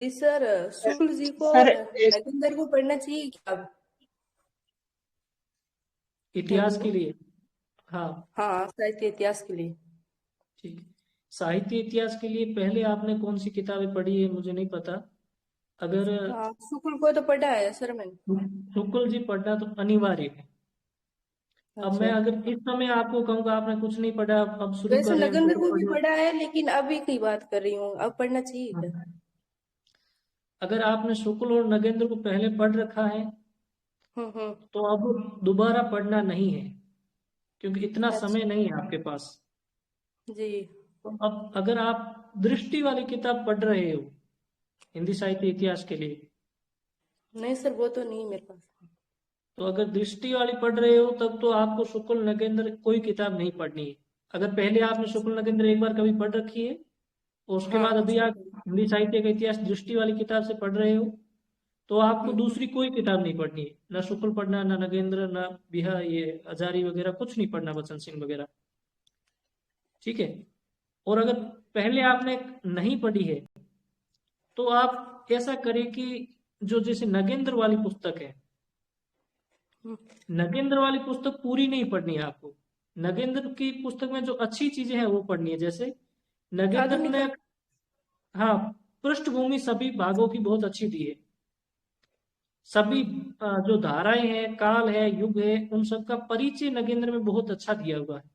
जी sir, Shukla ji को sir और नगेंद्र को पढ़ना चाहिए क्या अब? इतिहास हेलो। के लिए। हाँ, हाँ, साहित्य इतिहास के लिए। ठीक है। साहित्य इतिहास के लिए पहले आपने कौन सी किताबें पढ़ी है मुझे नहीं पता। अगर हाँ, शुक्ल को तो पढ़ा है सर मैंने। शुक्ल जी पढ़ना तो अनिवार्य है। अब मैं अच्छा। अगर इस समय आपको कहूँगा आपने कुछ नहीं पढ़ा, अब शुरू वैसे करें नगेंद्र बहुत को भी बढ़िया। पढ़ा है, लेकिन अभी की बात कर रही हूँ, अब पढ़ना चाहिए क्या? हाँ। अगर आपने शुक्ल और नगेंद्र को पहले पढ़ रखा है हम्म। तो अब दोबारा पढ़ना नहीं है, क्योंकि इतना समय अच्छा। नहीं है आपके पास। जी। तो अब अगर आप दृष्टि वाली किताब पढ़ रहे हो हिंदी साहित्य इतिहास के लिए, नहीं सर, वो तो नहीं मेरे पास। तो अगर दृष्टि वाली पढ़ रहे हो तब तो आपको शुक्ल नगेंद्र कोई किताब नहीं पढ़नी है। अगर पहले आपने शुक्ल नगेंद्र एक बार कभी पढ़ रखी है और उसके हाँ, बाद अभी उसको आप हिंदी साहित्य का इतिहास दृष्टि वाली किताब से पढ़ रहे हो तो आपको हम्म। दूसरी कोई किताब नहीं पढ़नी है। ना शुक्ल पढ़ना, ना नगेंद्र, ना बिहा ये हजारी वगैरह कुछ नहीं पढ़ना, बचन सिंह वगैरह। ठीक है। और अगर पहले आपने नहीं पढ़ी है तो आप ऐसा करें कि जो जैसे नगेंद्र वाली पुस्तक है, हम्म। नगेंद्र वाली पुस्तक पूरी नहीं पढ़नी है आपको। नगेंद्र की पुस्तक में जो अच्छी चीजें हैं वो पढ़नी है। जैसे नगेंद्र आधुनिक ने, काल। हाँ, पृष्ठभूमि सभी भागों की बहुत अच्छी दी है। सभी हम्म। जो धाराएं हैं, काल है, युग है, उन सब का परिचय नगेंद्र में बहुत अच्छा दिया हुआ है।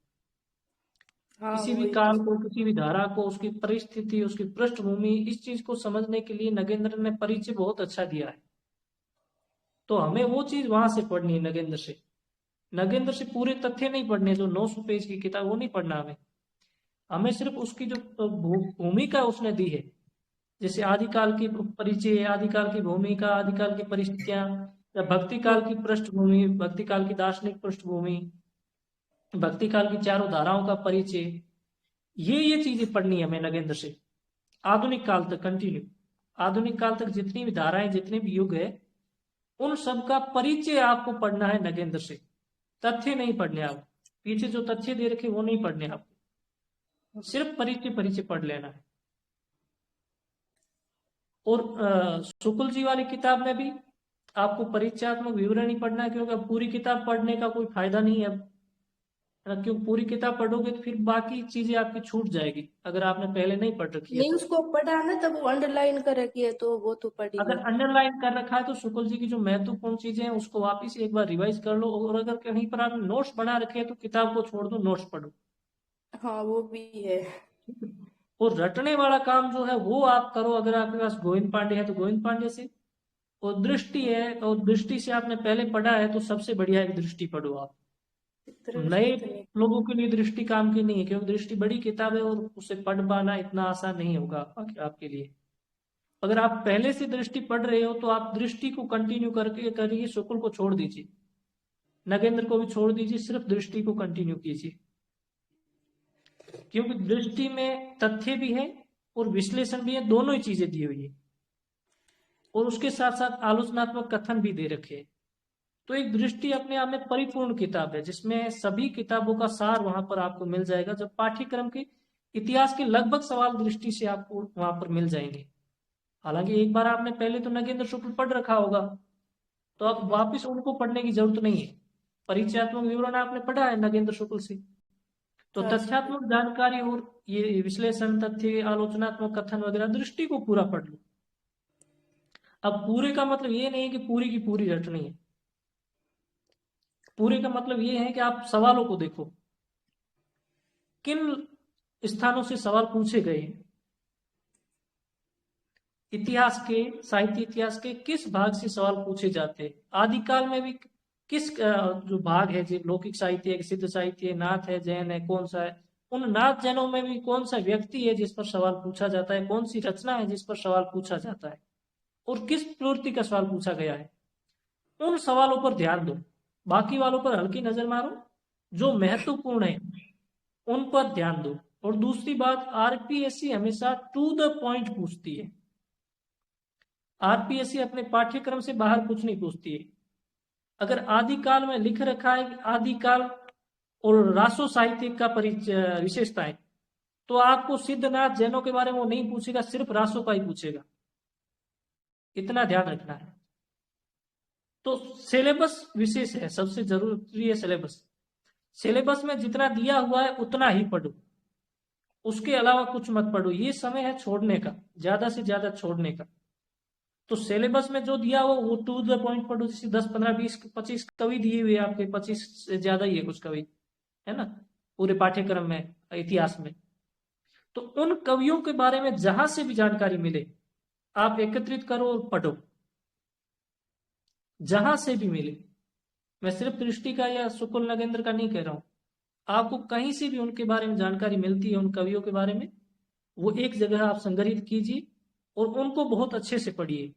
हाँ, किसी भी वही तो। काल को, किसी भी धारा को, उसकी परिस्थिति, उसकी पृष्ठभूमि, इस चीज को समझने के लिए नगेंद्र ने परिचय बहुत अच्छा दिया है। तो हमें वो चीज वहां से पढ़नी है, नगेंद्र से। नगेंद्र से पूरे तथ्य नहीं पढ़ने, जो 900 पेज की किताब वो नहीं पढ़ना हमें। हमें सिर्फ उसकी जो भूमिका उसने दी है, जैसे आदिकाल की परिचय, आदिकाल की भूमिका, आदिकाल की परिस्थितियां, या भक्ति काल हम्म। की पृष्ठभूमि, भक्ति काल की दार्शनिक पृष्ठभूमि, भक्ति काल की चारों धाराओं का परिचय, ये चीजें पढ़नी है हमें नगेंद्र से। आधुनिक काल तक कंटिन्यू, आधुनिक काल तक जितनी भी धाराएं, जितने भी युग है, उन सब का परिचय आपको पढ़ना है नगेंद्र से। तथ्य नहीं पढ़ने आप, पीछे जो तथ्य दे रखे वो नहीं पढ़ने आप, सिर्फ परिचय परिचय पढ़ लेना है। और शुक्ल जी वाली किताब में भी आपको परिचयात्मक विवरण ही पढ़ना है, क्योंकि अब पूरी किताब पढ़ने का कोई फायदा नहीं है अब, है ना? क्योंकि पूरी किताब पढ़ोगे तो फिर बाकी चीजें आपकी छूट जाएगी अगर आपने पहले नहीं पढ़ रखी है नहीं, तो। उसको पढ़ा ना, तब वो अंडरलाइन कर रखी है, तो वो तो पढ़ी अगर मैंने। अंडरलाइन कर रखा है तो शुक्ल जी की जो महत्वपूर्ण चीजें हैं उसको वापिस एक बार रिवाइज कर लो, और अगर कहीं पर आपने नोट्स बना रखे हैं तो किताब को छोड़ दो, नोट्स पढ़ो। हाँ, वो भी है। और रटने वाला काम जो है वो आप करो। अगर आपके पास गोविंद पांडे है तो गोविंद पांडे से, और दृष्टि है और दृष्टि से आपने पहले पढ़ा है तो सबसे बढ़िया एक दृष्टि पढ़ो आप। दृष्टि नए तो नहीं। लोगों के लिए दृष्टि काम की नहीं है, क्योंकि दृष्टि बड़ी किताब है और उसे पढ़ पाना इतना आसान नहीं होगा आपके लिए। अगर आप पहले से दृष्टि पढ़ रहे हो तो आप दृष्टि को कंटिन्यू करके करिए, शुक्ल को छोड़ दीजिए, नगेंद्र को भी छोड़ दीजिए, सिर्फ दृष्टि को कंटिन्यू कीजिए। क्योंकि दृष्टि में तथ्य भी है और विश्लेषण भी है, दोनों ही चीजें दी हुई है, और उसके साथ साथ आलोचनात्मक कथन भी दे रखे हैं। तो एक दृष्टि अपने आप में परिपूर्ण किताब है, जिसमें सभी किताबों का सार वहां पर आपको मिल जाएगा। जब पाठ्यक्रम के इतिहास के लगभग सवाल दृष्टि से आपको वहां पर मिल जाएंगे। हालांकि एक बार आपने पहले तो नगेंद्र शुक्ल पढ़ रखा होगा, तो अब वापिस उनको पढ़ने की जरूरत नहीं है। परिचयात्मक विवरण आपने पढ़ा है नगेंद्र शुक्ल से, तो अच्छा। तथ्यात्मक जानकारी और ये विश्लेषण, तथ्य, आलोचनात्मक कथन वगैरह दृष्टि को पूरा पढ़ लो। अब पूरे का मतलब ये नहीं है कि पूरी की पूरी रटनी है। पूरे का मतलब ये है कि आप सवालों को देखो, किन स्थानों से सवाल पूछे गए हैं, इतिहास के, साहित्य इतिहास के किस भाग से सवाल पूछे जाते हैं, आदिकाल में भी किस जो भाग है, जो लौकिक साहित्य है, सिद्ध साहित्य है, नाथ है, जैन है, कौन सा है, उन नाथ जैनों में भी कौन सा व्यक्ति है जिस पर सवाल पूछा जाता है, कौन सी रचना है जिस पर सवाल पूछा जाता है, और किस प्रवृत्ति का सवाल पूछा गया है, उन सवालों पर ध्यान दो। बाकी वालों पर हल्की नजर मारो, जो महत्वपूर्ण है उन पर ध्यान दो। और दूसरी बात, आरपीएससी हमेशा टू द पॉइंट पूछती है। आरपीएससी अपने पाठ्यक्रम से बाहर कुछ नहीं पूछती है। अगर आदिकाल में लिख रखा है कि आदिकाल और रासो साहित्य का परिचय, विशेषताएं, तो आपको सिद्धनाथ जैनों के बारे में वो नहीं पूछेगा, सिर्फ रासो का ही पूछेगा। इतना ध्यान रखना है। तो सिलेबस विशेष है, सबसे जरूरी है सिलेबस। सिलेबस में जितना दिया हुआ है उतना ही पढ़ो, उसके अलावा कुछ मत पढ़ो। ये समय है छोड़ने का, ज्यादा से ज्यादा छोड़ने का। तो सिलेबस में जो दिया हुआ वो टू द पॉइंट पढ़ो। जैसे 10 15 20 25 कवि दिए हुए आपके, 25 से ज्यादा ही है कुछ कवि, है ना, पूरे पाठ्यक्रम में, इतिहास में। तो उन कवियों के बारे में जहां से भी जानकारी मिले आप एकत्रित करो और पढ़ो, जहां से भी मिले। मैं सिर्फ दृष्टि का या शुक्ल नगेंद्र का नहीं कह रहा हूं, आपको कहीं से भी उनके बारे में जानकारी मिलती है, उन कवियों के बारे में, वो एक जगह आप संग्रहित कीजिए और उनको बहुत अच्छे से पढ़िए।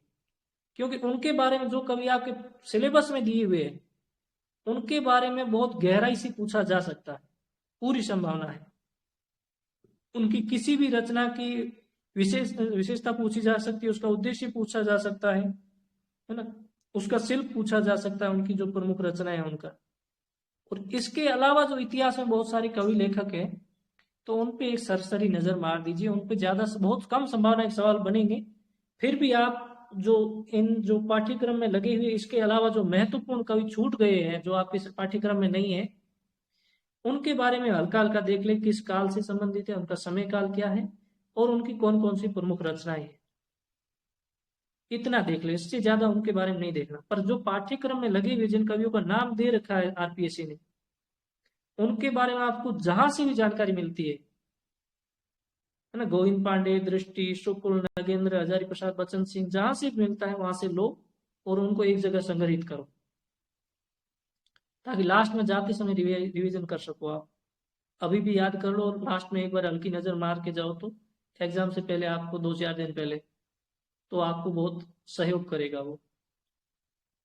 क्योंकि उनके बारे में जो कवि आपके सिलेबस में दिए हुए हैं उनके बारे में बहुत गहराई से पूछा जा सकता है, पूरी संभावना है। उनकी किसी भी रचना की विशेषता पूछी जा सकती है, उसका उद्देश्य पूछा जा सकता है ना, उसका शिल्प पूछा जा सकता है, उनकी जो प्रमुख रचना है उनका। और इसके अलावा जो इतिहास में बहुत सारे कवि लेखक हैं, तो उन पे एक सरसरी नजर मार दीजिए। उन पे ज्यादा बहुत कम संभावना एक सवाल बनेंगे। फिर भी आप जो इन जो पाठ्यक्रम में लगे हुए, इसके अलावा जो महत्वपूर्ण कवि छूट गए हैं जो आपके पाठ्यक्रम में नहीं है, उनके बारे में हल्का हल्का देख ले, किस काल से संबंधित है, उनका समय काल क्या है और उनकी कौन कौन सी प्रमुख रचनाएं हैं, इतना देख ले। इससे ज्यादा उनके बारे में नहीं देखना। पर जो पाठ्यक्रम में लगे हुए जिन कवियों का नाम दे रखा है आरपीएससी ने, उनके बारे में आपको जहां से भी जानकारी मिलती है ना, गोविंद पांडे, दृष्टि, शुक्ल, नगेंद्र, हजारी प्रसाद, बच्चन सिंह, जहां से भी मिलता है वहां से लो और उनको एक जगह संग्रहित करो, ताकि लास्ट में जाते समय रिवीजन कर सको आप। अभी भी याद कर लो और लास्ट में एक बार हल्की नजर मार के जाओ, तो एग्जाम से पहले आपको 2 4 दिन पहले, तो आपको बहुत सहयोग करेगा वो।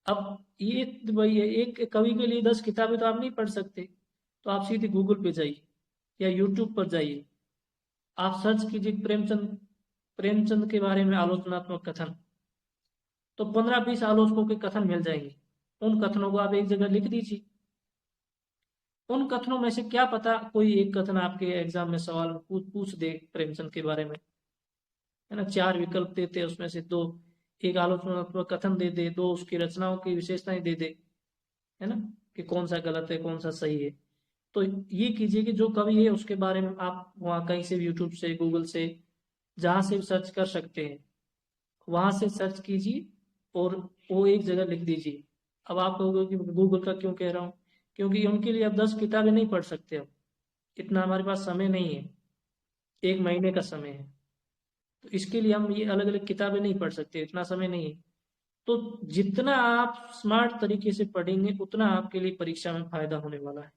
अब ये भाई एक कवि के लिए 10 किताबें तो आप नहीं पढ़ सकते, तो आप सीधे गूगल पे जाइए या यूट्यूब पर जाइए, आप सर्च कीजिए प्रेमचंद के बारे में आलोचनात्मक कथन, तो 15 20 आलोचकों के कथन मिल जाएंगे। उन कथनों को आप एक जगह लिख दीजिए। उन कथनों में से क्या पता कोई एक कथन आपके एग्जाम में सवाल में पूछ दे प्रेमचंद के बारे में, है ना। 4 विकल्प देते हैं, उसमें से 2 एक आलोचनात्मक कथन दे दे, 2 उसकी रचनाओं की विशेषताएं दे दे, है ना, कि कौन सा गलत है कौन सा सही है। तो ये कीजिए कि जो कवि है उसके बारे में आप वहाँ कहीं से भी, यूट्यूब से, गूगल से, जहां से भी सर्च कर सकते हैं वहां से सर्च कीजिए और वो एक जगह लिख दीजिए। अब आप कहोगे कि गूगल का क्यों कह रहा हूँ, क्योंकि उनके लिए अब 10 किताबें नहीं पढ़ सकते, अब इतना हमारे पास समय नहीं है, 1 महीने का समय है। तो इसके लिए हम ये अलग अलग किताबें नहीं पढ़ सकते, इतना समय नहीं है। तो जितना आप स्मार्ट तरीके से पढ़ेंगे उतना आपके लिए परीक्षा में फायदा होने वाला है।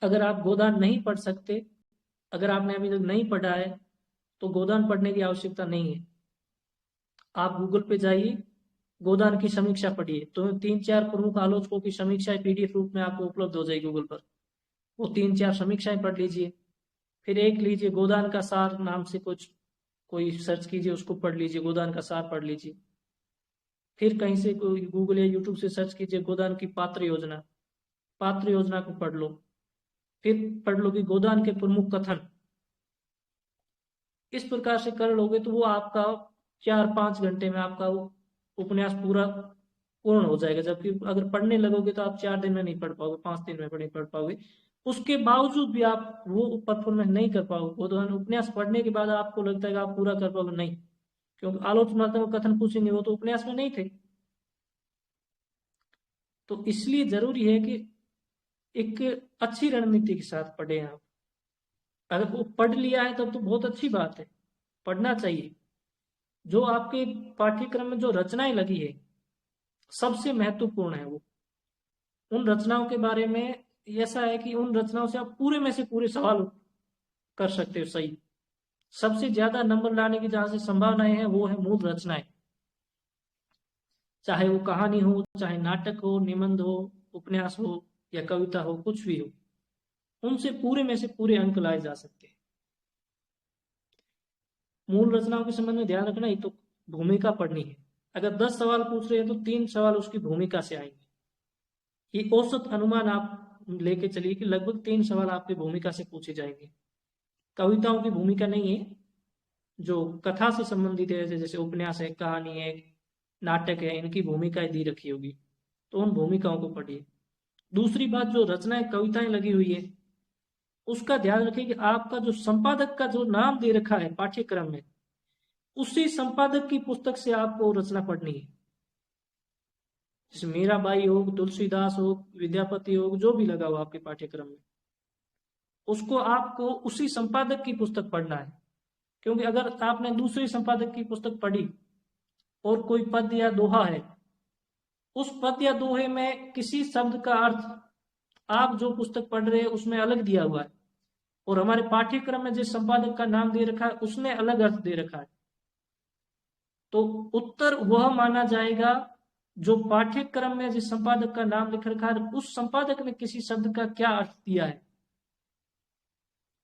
अगर आप गोदान नहीं पढ़ सकते, अगर आपने अभी तक नहीं पढ़ा है, तो गोदान पढ़ने की आवश्यकता नहीं है। आप गूगल पे जाइए, गोदान की समीक्षा पढ़िए, तो 3 4 प्रमुख आलोचकों की समीक्षाएं पीडीएफ रूप में आपको उपलब्ध हो जाएगी गूगल पर। वो 3 4 समीक्षाएं पढ़ लीजिए। फिर एक लीजिए गोदान का सार नाम से कुछ, कोई सर्च कीजिए, उसको पढ़ लीजिए, गोदान का सार पढ़ लीजिए। फिर कहीं से कोई गूगल या यूट्यूब से सर्च कीजिए गोदान की पात्र योजना को पढ़ लो। फिर पढ़ लो कि गोदान के प्रमुख कथन। इस प्रकार से कर लोगे तो वो आपका 4 5 घंटे में आपका वो उपन्यास पूरा पूर्ण हो जाएगा। जबकि अगर पढ़ने लगोगे तो आप 4 दिन में नहीं पढ़ पाओगे, 5 दिन में नहीं पढ़ पाओगे। उसके बावजूद भी आप वो परफॉर्मेंस नहीं कर पाओगे। वो तो उपन्यास पढ़ने के बाद आपको लगता है कि आप पूरा कर पाओगे, नहीं, क्योंकि आलोचनात्मक कथन पूछेंगे वो तो उपन्यास में नहीं थे। तो इसलिए जरूरी है कि एक अच्छी रणनीति के साथ पढ़े आप। अगर वो पढ़ लिया है तब तो बहुत अच्छी बात है, पढ़ना चाहिए। जो आपके पाठ्यक्रम में जो रचनाएं लगी है सबसे महत्वपूर्ण है वो। उन रचनाओं के बारे में ऐसा है कि उन रचनाओं से आप पूरे में से पूरे सवाल कर सकते हो सही। सबसे ज्यादा नंबर लाने की जहां से संभावनाएं हैं वो है मूल रचनाएं, चाहे वो कहानी हो, चाहे नाटक हो, निबंध हो, उपन्यास हो या कविता हो, कुछ भी हो, उनसे पूरे में से पूरे अंक लाए जा सकते हैं। मूल रचनाओं के संबंध में ध्यान रखना, एक तो भूमिका पढ़नी है। अगर 10 सवाल पूछ रहे हैं तो 3 सवाल उसकी भूमिका से आएंगे। ये औसत अनुमान आप लेके चलिए कि लगभग 3 सवाल आपकी भूमिका से पूछे जाएंगे। कविताओं की भूमिका नहीं है, जो कथा से संबंधित है, जैसे उपन्यास है, कहानी है, नाटक है, इनकी भूमिकाएं दी रखी होगी, तो उन भूमिकाओं को पढ़िए। दूसरी बात, जो रचनाएं, कविताएं लगी हुई है, उसका ध्यान रखिए कि आपका जो संपादक का जो नाम दे रखा है पाठ्यक्रम में, उसी संपादक की पुस्तक से आपको रचना पढ़नी है। जैसे मीराबाई हो, तुलसीदास हो, विद्यापति हो, जो भी लगा हो आपके पाठ्यक्रम में, उसको आपको उसी संपादक की पुस्तक पढ़ना है। क्योंकि अगर आपने दूसरे संपादक की पुस्तक पढ़ी और कोई पद या दोहा है, उस पद या दोहे में किसी शब्द का अर्थ आप जो पुस्तक पढ़ रहे हैं उसमें अलग दिया हुआ है, और हमारे पाठ्यक्रम में जिस संपादक का नाम दे रखा है उसने अलग अर्थ दे रखा है, तो उत्तर वह माना जाएगा जो पाठ्यक्रम में जिस संपादक का नाम लिख रखा है उस संपादक ने किसी शब्द का क्या अर्थ दिया है।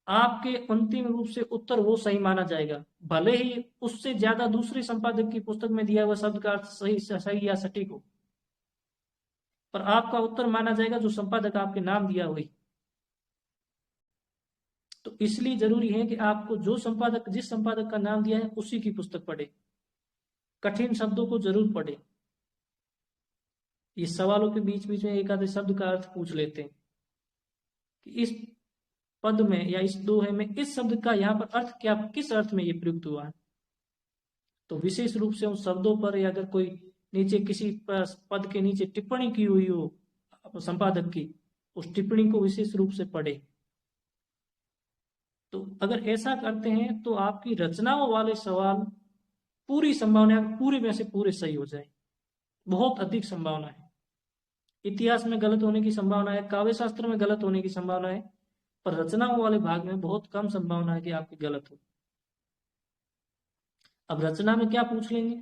आपके अंतिम रूप से उत्तर वो सही माना जाएगा, भले ही उससे ज्यादा दूसरे संपादक की पुस्तक में दिया हुआ शब्द का अर्थ सही या सटीक हो, पर आपका उत्तर माना जाएगा जो संपादक आपके नाम दिया हुई। तो इसलिए जरूरी है कि आपको जो संपादक, जिस संपादक का नाम दिया है उसी की पुस्तक पढ़े। कठिन शब्दों को जरूर पढ़े। ये सवालों के बीच बीच में एक आधे शब्द का अर्थ पूछ लेते हैं कि इस पद में या इस दोहे में इस शब्द का यहाँ पर अर्थ क्या, किस अर्थ में ये प्रयुक्त हुआ है। तो विशेष रूप से उन शब्दों पर, या अगर कोई नीचे किसी पद के नीचे टिप्पणी की हुई हो संपादक की, उस टिप्पणी को विशेष रूप से पढ़े। तो अगर ऐसा करते हैं तो आपकी रचनाओं वाले सवाल पूरी संभावना है पूरे में से पूरे सही हो जाए। बहुत अधिक संभावना है। इतिहास में गलत होने की संभावना है, काव्य शास्त्र में गलत होने की संभावना है, पर रचनाओं वाले भाग में बहुत कम संभावना है कि आपकी गलत हो। अब रचना में क्या पूछ लेंगे?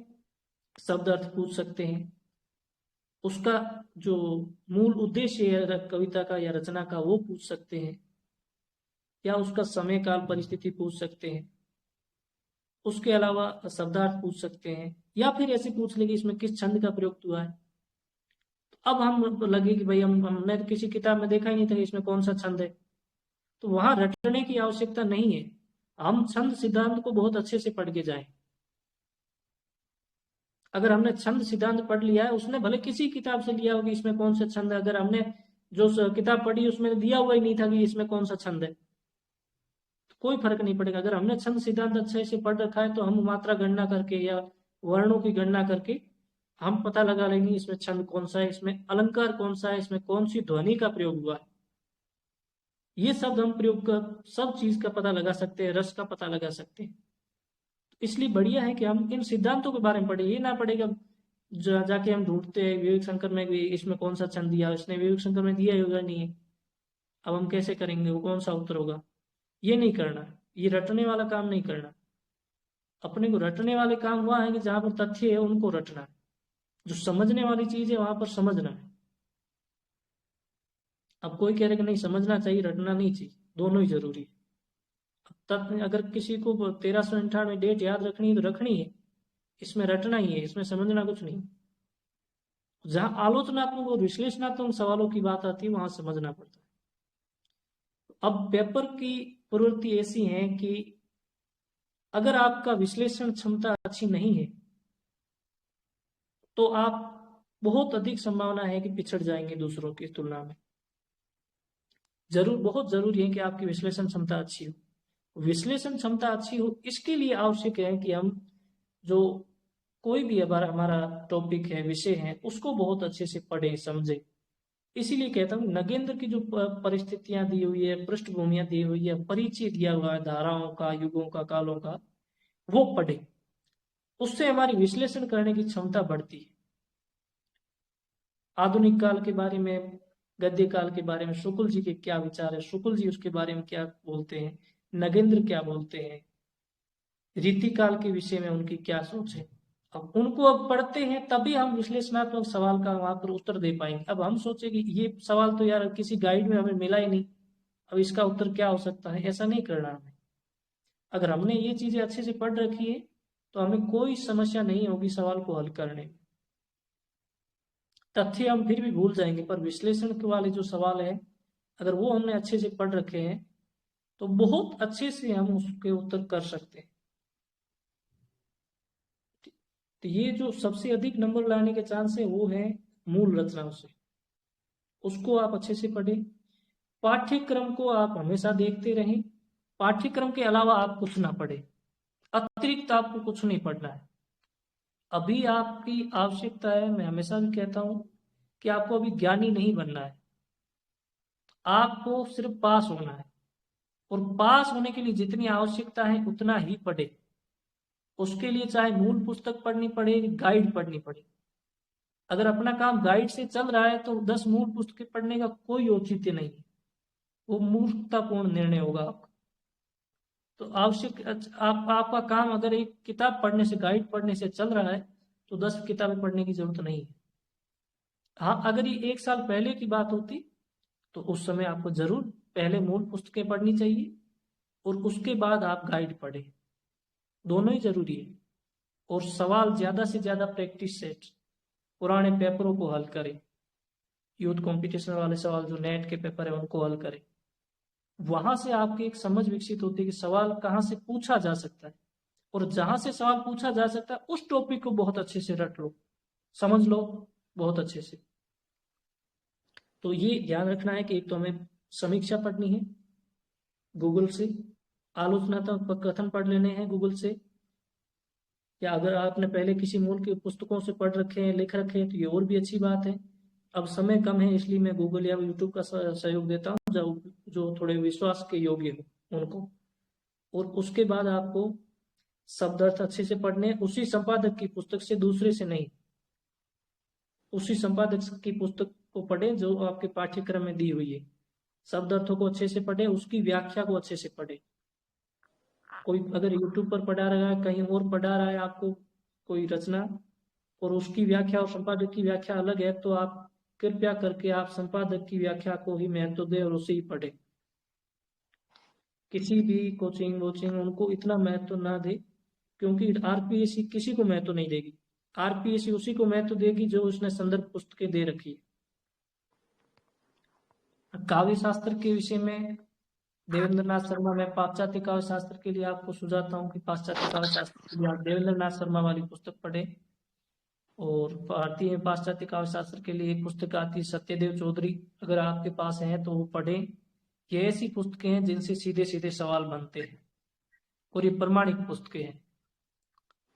शब्द अर्थ पूछ सकते हैं, उसका जो मूल उद्देश्य है कविता का या रचना का वो पूछ सकते हैं, या उसका समय काल परिस्थिति पूछ सकते हैं। उसके अलावा शब्दार्थ पूछ सकते हैं, या फिर ऐसे पूछ लेंगे इसमें किस छंद का प्रयोग हुआ है। तो अब हम लगे कि भाई हमने तो किसी किताब में देखा ही नहीं था कि इसमें कौन सा छंद है, तो वहां रटने की आवश्यकता नहीं है। हम छंद सिद्धांत को बहुत अच्छे से पढ़ के जाएं। अगर हमने छंद सिद्धांत पढ़ लिया है, उसने भले किसी किताब से लिया होगी इसमें कौन सा छंद है, अगर हमने जो किताब पढ़ी उसमें दिया हुआ ही नहीं था कि इसमें कौन सा छंद है, तो कोई फर्क नहीं पड़ेगा। अगर हमने छंद सिद्धांत अच्छे से पढ़ रखा है तो हम मात्रा गणना करके या वर्णों की गणना करके हम पता लगा लेंगे इसमें छंद कौन सा है, इसमें अलंकार कौन सा है, इसमें कौन सी ध्वनि का प्रयोग हुआ है। ये सब हम प्रयोग कर सब चीज का पता लगा सकते हैं, रस का पता लगा सकते हैं। इसलिए बढ़िया है कि हम इन सिद्धांतों के बारे में पढ़े, ये ना पड़ेगा जाके हम ढूंढते हैं विवेक शंकर में भी इसमें कौन सा छंद दिया, इसने विवेक शंकर में दिया होगा नहीं है, अब हम कैसे करेंगे, वो कौन सा उत्तर होगा। ये नहीं करना, ये रटने वाला काम नहीं करना। अपने को रटने वाले काम हुआ है कि जहां पर तथ्य है उनको रटना है, जो समझने वाली चीज है वहां पर समझना है। अब कोई कह रहे कि नहीं समझना चाहिए रटना नहीं चाहिए, दोनों ही जरूरी है। तब अगर किसी को 1398 डेट याद रखनी है तो रखनी है, इसमें रटना ही है, इसमें समझना कुछ नहीं। जहां आलोचनात्मक और विश्लेषणात्मक सवालों की बात आती है वहां समझना पड़ता है। अब पेपर की प्रवृत्ति ऐसी है कि अगर आपका विश्लेषण क्षमता अच्छी नहीं है तो आप बहुत अधिक संभावना है कि पिछड़ जाएंगे दूसरों की तुलना में। बहुत जरूरी है कि आपकी विश्लेषण क्षमता अच्छी हो। विश्लेषण क्षमता अच्छी हो इसके लिए आवश्यक है कि हम जो कोई भी हमारा टॉपिक है, विषय है, उसको बहुत अच्छे से पढ़े समझे। इसीलिए कहता हूँ नगेंद्र की जो परिस्थितियां दी हुई है, पृष्ठभूमियां दी हुई है, परिचय दिया हुआ है धाराओं का, युगों का, कालों का, वो पढ़े। उससे हमारी विश्लेषण करने की क्षमता बढ़ती है। आधुनिक काल के बारे में, गद्य काल के बारे में शुक्ल जी के क्या विचार है, शुक्ल जी उसके बारे में क्या बोलते हैं, नगेंद्र क्या बोलते हैं, रीतिकाल के विषय में उनकी क्या सोच है। अब उनको अब पढ़ते हैं तभी हम विश्लेषणात्मक सवाल का वहां पर उत्तर दे पाएंगे। अब हम सोचे कि ये सवाल तो यार किसी गाइड में हमें मिला ही नहीं, अब इसका उत्तर क्या हो सकता है, ऐसा नहीं करना हमें। अगर हमने ये चीजें अच्छे से पढ़ रखी है तो हमें कोई समस्या नहीं होगी सवाल को हल करने में। तथ्य हम फिर भी भूल जाएंगे, पर विश्लेषण के वाले जो सवाल है अगर वो हमने अच्छे से पढ़ रखे हैं तो बहुत अच्छे से हम उसके उत्तर कर सकते हैं। तो ये जो सबसे अधिक नंबर लाने के चांस है वो है मूल रचनाओं से, उसको आप अच्छे से पढ़ें। पाठ्यक्रम को आप हमेशा देखते रहें, पाठ्यक्रम के अलावा आप कुछ ना पढ़ें, अतिरिक्त आपको कुछ नहीं पढ़ना है। अभी आपकी आवश्यकता है, मैं हमेशा भी कहता हूं कि आपको अभी ज्ञानी नहीं बनना है, आपको सिर्फ पास होना है। और पास होने के लिए जितनी आवश्यकता है उतना ही पढ़े। उसके लिए चाहे मूल पुस्तक पढ़नी पड़े, गाइड पढ़नी पड़े। अगर अपना काम गाइड से चल रहा है तो 10 मूल पुस्तकें पढ़ने का कोई औचित्य नहीं है, वो मूर्खतापूर्ण निर्णय होगा आपका। तो आपका काम अगर एक किताब पढ़ने से, गाइड पढ़ने से चल रहा है तो 10 किताबें पढ़ने की जरूरत नहीं है। हाँ, अगर ये 1 साल पहले की बात होती तो उस समय आपको जरूर पहले मूल पुस्तकें पढ़नी चाहिए और उसके बाद आप गाइड पढ़ें, दोनों ही जरूरी है। और सवाल ज्यादा से ज्यादा प्रैक्टिस सेट, पुराने पेपरों को हल करें, यूथ कंपटीशन वाले सवाल जो नेट के पेपर है उनको हल करें। वहां से आपकी एक समझ विकसित होती है कि सवाल कहाँ से पूछा जा सकता है, और जहां से सवाल पूछा जा सकता है उस टॉपिक को बहुत अच्छे से रट लो, समझ लो बहुत अच्छे से। तो ये ध्यान रखना है कि एक तो हमें समीक्षा पढ़नी है गूगल से, आलोचनात्मक कथन पढ़ लेने हैं गूगल से, या अगर आपने पहले किसी मूल की पुस्तकों से पढ़ रखे हैं, लिख रखे हैं, तो ये और भी अच्छी बात है। अब समय कम है इसलिए मैं गूगल या यूट्यूब का सहयोग देता हूँ, जो थोड़े विश्वास के योग्य हो उनको। और उसके बाद आपको शब्द अर्थ अच्छे से पढ़ने, उसी संपादक की पुस्तक से, दूसरे से नहीं। उसी संपादक की पुस्तक को पढ़े जो आपके पाठ्यक्रम में दी हुई है। शब्द अर्थों को अच्छे से पढ़े, उसकी व्याख्या को अच्छे से पढ़े। कोई अगर यूट्यूब पर पढ़ा रहा है, कहीं और पढ़ा रहा है आपको कोई रचना, और उसकी व्याख्या और संपादक की व्याख्या अलग है, तो आप कृपया करके आप संपादक की व्याख्या को ही महत्व दें और उसे ही पढ़ें। किसी भी कोचिंग वोचिंग उनको इतना महत्व ना दे, क्योंकि आरपीएससी किसी को महत्व नहीं देगी। आरपीएससी उसी को महत्व देगी जो उसने संदर्भ पुस्तकें दे रखी है। काव्य शास्त्र के विषय में देवेंद्र नाथ शर्मा, मैं पाश्चात्य काव्य शास्त्र के लिए आपको सुझाता हूँ कि पाश्चात्य काव्य शास्त्र के लिए आप देवेंद्र नाथ शर्मा वाली पुस्तक पढ़ें। और भारतीय पाश्चात्य काव्य शास्त्र के लिए एक पुस्तक आती है सत्यदेव चौधरी, अगर आपके पास है तो वो पढ़ें। ये ऐसी पुस्तकें हैं जिनसे सीधे सीधे सवाल बनते हैं और ये प्रमाणिक पुस्तकें हैं,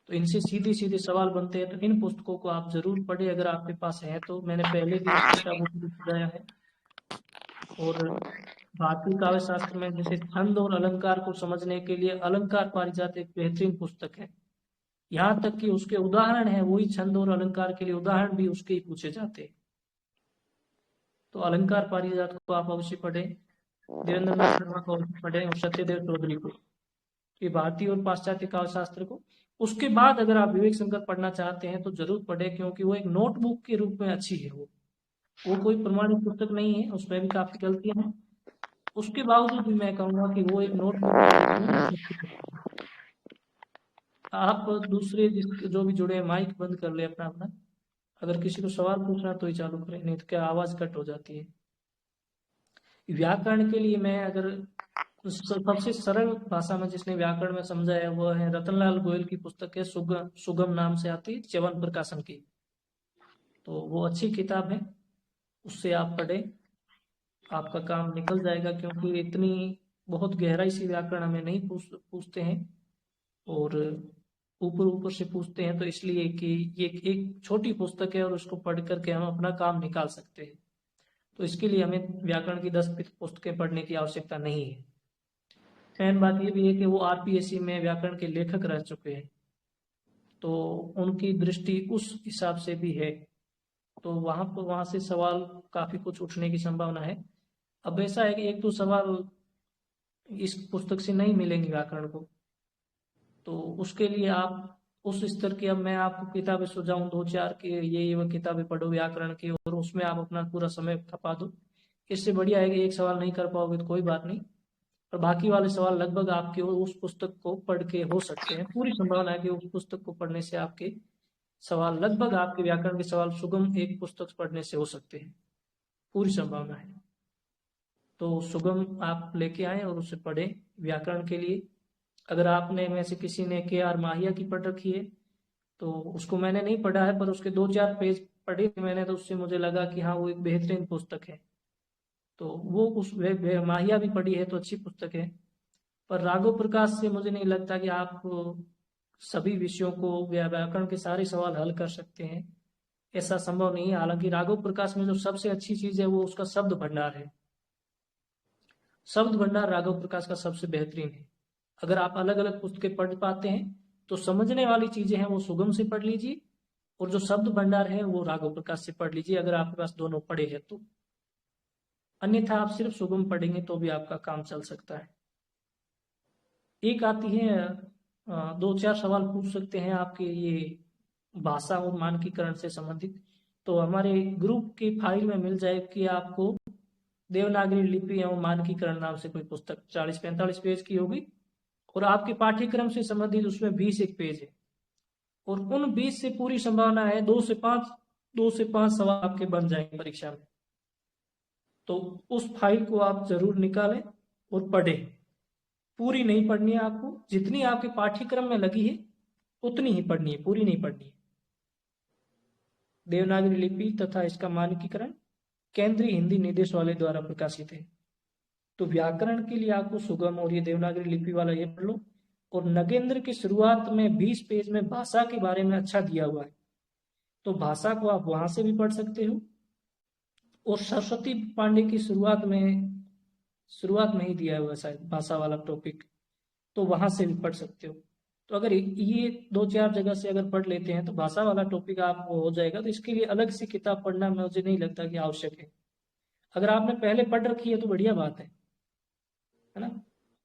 तो इनसे सीधे सीधे सवाल बनते हैं। तो इन पुस्तकों को आप जरूर पढ़ें अगर आपके पास है तो। मैंने पहले भी इस किताबों को सुझाया है। और भारतीय काव्य शास्त्र में जैसे छंद और अलंकार को समझने के लिए अलंकार पारिजात एक बेहतरीन पुस्तक है। यहाँ तक कि उसके उदाहरण है, वही छंद और अलंकार के लिए उदाहरण भी उसके ही पूछे जाते हैं। तो अलंकार पारिजात को आप अवश्य पढ़ें, देवेंद्र नाथ शर्मा को अवश्य पढ़ें और सत्यदेव चौधरी को, ये भारतीय और पाश्चात्य काव्य शास्त्र को। उसके बाद अगर आप विवेक शंकर पढ़ना चाहते हैं तो जरूर पढ़ें, क्योंकि वो एक नोटबुक के रूप में अच्छी है। वो कोई प्रमाणित पुस्तक नहीं है, उसमें भी काफी गलतियां हैं। उसके बावजूद भी मैं कहूंगा कि वो एक नोटबुक के रूप में बहुत अच्छी पुस्तक है। आप दूसरे जो भी जुड़े हैं माइक बंद कर ले अपना अपना, अगर किसी को सवाल पूछना तो ही चालू करें, नहीं तो क्या आवाज कट हो जाती है। व्याकरण के लिए मैं अगर सबसे सरल भाषा में जिसने व्याकरण में समझा है वो है रतनलाल गोयल की पुस्तक है सुगम, सुगम नाम से आती है, च्यवन प्रकाशन की। तो वो अच्छी किताब है, उससे आप पढ़ें, आपका काम निकल जाएगा। क्योंकि इतनी बहुत गहराई से व्याकरण हमें नहीं पूछते हैं, और ऊपर ऊपर से पूछते हैं, तो इसलिए कि ये एक छोटी पुस्तक है और उसको पढ़ करके हम अपना काम निकाल सकते हैं। तो इसके लिए हमें व्याकरण की 10 पुस्तकें पढ़ने की आवश्यकता नहीं है। मेन बात ये भी है कि वो आरपीएससी में व्याकरण के लेखक रह चुके हैं, तो उनकी दृष्टि उस हिसाब से भी है, तो वहां से सवाल काफी कुछ उठने की संभावना है। अब ऐसा है कि एक तो सवाल इस पुस्तक से नहीं मिलेंगे व्याकरण को, तो उसके लिए आप उस स्तर की, अब मैं आपको किताबें सुझाऊं 2-4 की, ये वो किताबें पढ़ो व्याकरण की और उसमें आप अपना पूरा समय खपा दो, इससे बढ़िया है कि एक सवाल नहीं कर पाओगे तो कोई बात नहीं, और बाकी वाले सवाल लगभग आपके उस पुस्तक को पढ़ के हो सकते हैं। पूरी संभावना है कि उस पुस्तक को पढ़ने से आपके सवाल, लगभग आपके व्याकरण के सवाल सुगम एक पुस्तक पढ़ने से हो सकते हैं, पूरी संभावना है। तो सुगम आप लेके आए और उसे पढ़ें व्याकरण के लिए। अगर आपने में से किसी ने के आर माहिया की पढ़ रखी है तो उसको मैंने नहीं पढ़ा है, पर उसके 2-4 पेज पढ़े थे मैंने, तो उससे मुझे लगा कि हाँ वो एक बेहतरीन पुस्तक है। तो वो उस माहिया भी पढ़ी है तो अच्छी पुस्तक है। पर राघव प्रकाश से मुझे नहीं लगता कि आप सभी विषयों को या व्याकरण के सारे सवाल हल कर सकते हैं, ऐसा संभव नहीं है। हालांकि राघव प्रकाश में जो सबसे अच्छी चीज है वो उसका शब्द भंडार है। शब्द भंडार राघव प्रकाश का सबसे बेहतरीन है। अगर आप अलग अलग पुस्तकें पढ़ पाते हैं तो समझने वाली चीजें हैं वो सुगम से पढ़ लीजिए, और जो शब्द भंडार है वो राघव प्रकाश से पढ़ लीजिए, अगर आपके पास दोनों पढ़े हैं तो। अन्यथा आप सिर्फ सुगम पढ़ेंगे तो भी आपका काम चल सकता है। एक आती है 2-4 सवाल पूछ सकते हैं आपके ये भाषा और मानकीकरण से संबंधित। तो हमारे ग्रुप की फाइल में मिल जाएगी आपको देवनागरी लिपि एवं मानकीकरण नाम से कोई पुस्तक, 40-45 पेज की होगी, और आपके पाठ्यक्रम से संबंधित उसमें 20 एक पेज है, और उन 20 से पूरी संभावना है 2 से 5 सवाल आपके बन जाएंगे परीक्षा में। तो उस फाइल को आप जरूर निकालें और पढ़ें। पूरी नहीं पढ़नी है आपको, जितनी आपके पाठ्यक्रम में लगी है उतनी ही पढ़नी है, पूरी नहीं पढ़नी है। देवनागरी लिपि तथा इसका मानकीकरण केंद्रीय हिंदी निदेशालय द्वारा प्रकाशित है। तो व्याकरण के लिए आपको सुगम और ये देवनागरी लिपि वाला ये पढ़ लो। और नगेंद्र की शुरुआत में 20 पेज में भाषा के बारे में अच्छा दिया हुआ है, तो भाषा को आप वहां से भी पढ़ सकते हो। और सरस्वती पांडे की शुरुआत में ही दिया हुआ है शायद भाषा वाला टॉपिक, तो वहां से भी पढ़ सकते हो। तो अगर ये 2-4 जगह से अगर पढ़ लेते हैं तो भाषा वाला टॉपिक आप हो जाएगा। तो इसके लिए अलग से किताब पढ़ना मुझे नहीं लगता कि आवश्यक है। अगर आपने पहले पढ़ रखी है तो बढ़िया बात है ना।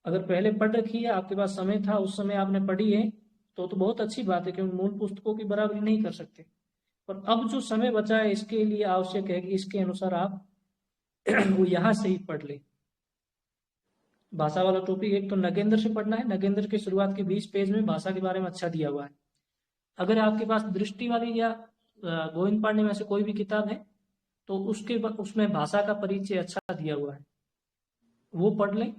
अगर पहले पढ़ रखी है, आपके पास समय था, उस समय आपने पढ़ी है, तो बहुत अच्छी बात है, क्योंकि मूल पुस्तकों की बराबरी नहीं कर सकते। पर अब जो समय बचा है इसके लिए आवश्यक है कि इसके अनुसार आप वो यहाँ से ही पढ़ लें। भाषा वाला टॉपिक एक तो नगेंद्र से पढ़ना है, नगेंद्र की शुरुआत के 20 पेज में भाषा के बारे में अच्छा दिया हुआ है। अगर आपके पास दृष्टि वाली या गोविंद पांडे में से कोई भी किताब है तो उसमें भाषा का परिचय अच्छा दिया हुआ है, वो पढ़ लें।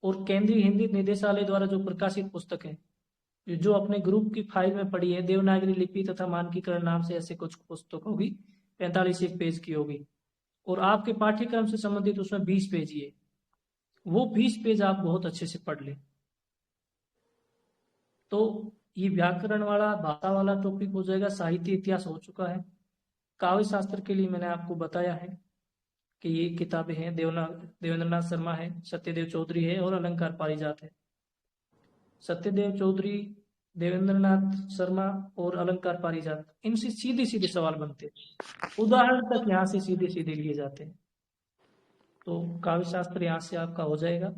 और केंद्रीय हिंदी निदेशालय द्वारा जो प्रकाशित पुस्तक है, जो अपने ग्रुप की फाइल में पड़ी है, देवनागरी लिपि तथा मानकीकरण नाम से ऐसे कुछ पुस्तक होगी, 45 एक पेज की होगी, और आपके पाठ्यक्रम से संबंधित उसमें 20 पेज ही है, वो 20 पेज आप बहुत अच्छे से पढ़ लें। तो ये व्याकरण वाला भाषा वाला टॉपिक हो जाएगा। साहित्य इतिहास हो चुका है। काव्य शास्त्र के लिए मैंने आपको बताया है कि ये किताबें हैं, देवेंद्रनाथ शर्मा है, सत्यदेव चौधरी है और अलंकार पारिजात है। सत्यदेव चौधरी, देवेंद्रनाथ शर्मा और अलंकार पारिजात, इनसे सीधे सीधे सवाल बनते हैं, उदाहरण तक यहाँ से सीधे सीधे लिए जाते हैं। तो काव्य शास्त्र यहाँ से आपका हो जाएगा।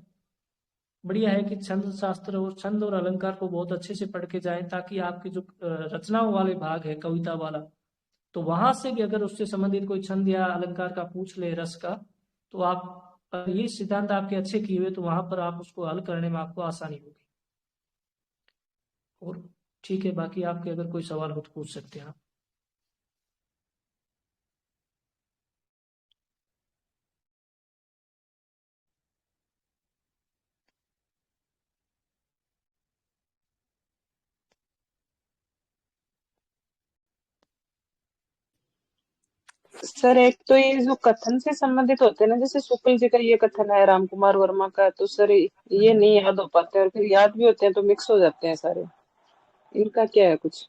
बढ़िया है कि छंद शास्त्र और छंद और अलंकार को बहुत अच्छे से पढ़ के जाएं, ताकि आपके जो रचनाओं वाले भाग है, कविता वाला, तो वहां से भी अगर उससे संबंधित कोई छंद या अलंकार का पूछ ले, रस का, तो आप ये सिद्धांत आपके अच्छे किए हुए तो वहां पर आप उसको हल करने में आपको आसानी होगी। और ठीक है, बाकी आपके अगर कोई सवाल हो तो पूछ सकते हैं आप। सर एक तो ये जो कथन से संबंधित होते हैं ना, जैसे शुक्ल जी का ये कथन है, राम कुमार वर्मा का, तो सर ये नहीं याद हो पाते, और फिर याद भी होते हैं तो मिक्स हो जाते हैं सारे, इनका क्या है कुछ?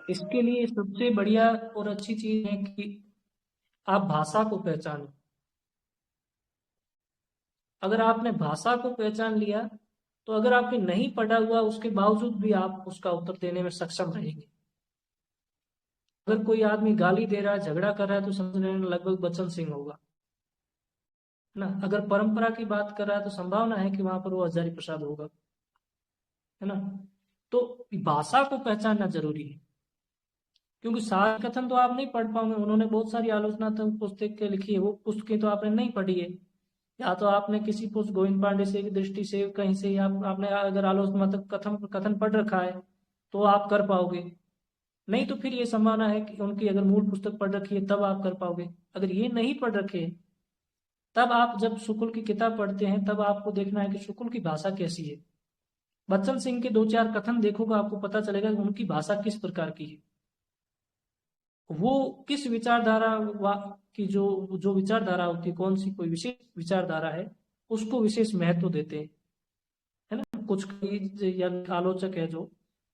इसके लिए सबसे बढ़िया और अच्छी चीज है कि आप भाषा को पहचानो। अगर आपने भाषा को पहचान लिया तो अगर आपने नहीं पढ़ा हुआ उसके बावजूद भी आप उसका उत्तर देने में सक्षम रहेंगे। अगर कोई आदमी गाली दे रहा है, झगड़ा कर रहा है, तो समझने में लगभग बच्चन सिंह होगा ना। अगर परंपरा की बात कर रहा है तो संभावना है कि वहां पर वो हजारी प्रसाद होगा, है ना। तो भाषा को पहचानना जरूरी है, क्योंकि सारे कथन तो आप नहीं पढ़ पाओगे। उन्होंने बहुत सारी आलोचनात्मक पुस्तकें लिखी है, वो पुस्तकें तो आपने नहीं पढ़ी है, या तो आपने किसी पुस्तक गोविंद पांडे से की दृष्टि से कहीं से, या आपने अगर आलोचनात्मक कथन कथन पढ़ रखा है तो आप कर पाओगे। नहीं तो फिर ये संभावना है कि उनकी अगर मूल पुस्तक पढ़ रखी है तब आप कर पाओगे। अगर ये नहीं पढ़ रखे, तब आप जब शुक्ल की किताब पढ़ते हैं तब आपको देखना है कि शुक्ल की भाषा कैसी है, बच्चन सिंह के 2-4 कथन देखोगे आपको पता चलेगा कि उनकी भाषा किस प्रकार की है। वो किस विचारधारा की जो जो विचारधारा होती है, कौन सी कोई विशेष विचारधारा है, उसको विशेष महत्व देते हैं, है ना। कुछ या आलोचक है जो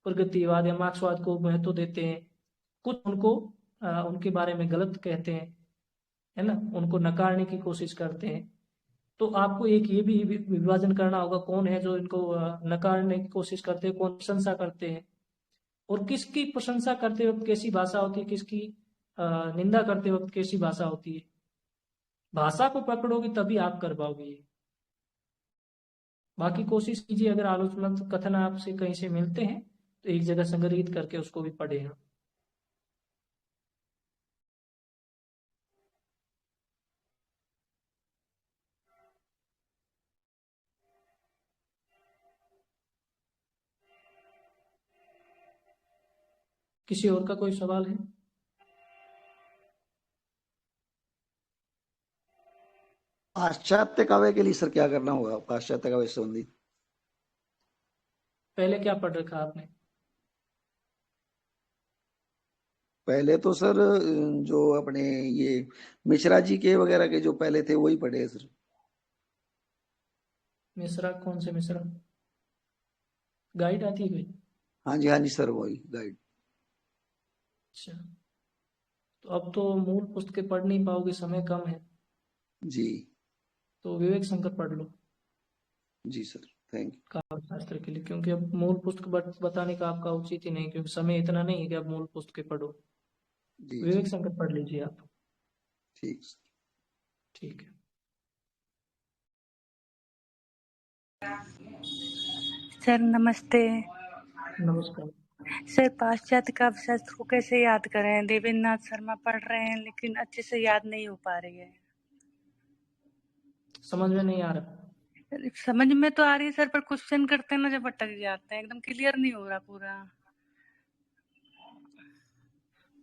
प्रगतिवाद या मार्क्सवाद को महत्व देते हैं, कुछ उनको उनके बारे में गलत कहते हैं, है ना, उनको नकारने की कोशिश करते हैं। तो आपको एक ये भी विभाजन करना होगा, कौन है जो इनको नकारने की कोशिश करते हैं, कौन प्रशंसा करते हैं, और किसकी प्रशंसा करते वक्त कैसी भाषा होती है, किसकी निंदा करते वक्त कैसी भाषा होती है। भाषा को पकड़ोगे तभी आप कर पाओगे ये। बाकी कोशिश कीजिए, अगर आलोचनात्मक कथन आपसे कहीं से मिलते हैं तो एक जगह संग्रहित करके उसको भी पढ़े। किसी और का कोई सवाल है? पाश्चात्य काव्य के लिए सर क्या करना होगा, पाश्चात्य काव्य संबंधी? पहले क्या पढ़ रखा आपने? पहले तो सर जो अपने ये मिश्रा जी के वगैरह के जो पहले थे वही पढ़े हैं सर। मिश्रा? कौन से मिश्रा? गाइड आती है कोई? हाँ जी सर, वही गाइड। अच्छा, तो अब तो मूल पुस्तकें पढ़ नहीं पाओगे, समय कम है, जी तो विवेक शंकर पढ़ लो जी सर, थैंक यू। काव्य शास्त्र के लिए, क्योंकि अब मूल पुस्तक बताने का आपका उचित ही नहीं, क्योंकि समय इतना नहीं है कि आप मूल पुस्तकें पढ़ो। जी विवेक जी शंकर पढ़ लीजिए आप। ठीक सर। ठीक है। सर नमस्ते। नमस्कार। सर पाश्चात्य काव्य शास्त्र को कैसे याद करें? देवेंद्र नाथ शर्मा पढ़ रहे हैं लेकिन अच्छे से याद नहीं हो पा रही है। समझ में नहीं आ रहा? समझ में तो आ रही है सर, पर क्वेश्चन करते हैं ना जब अटक जाते हैं, एकदम क्लियर नहीं हो रहा पूरा।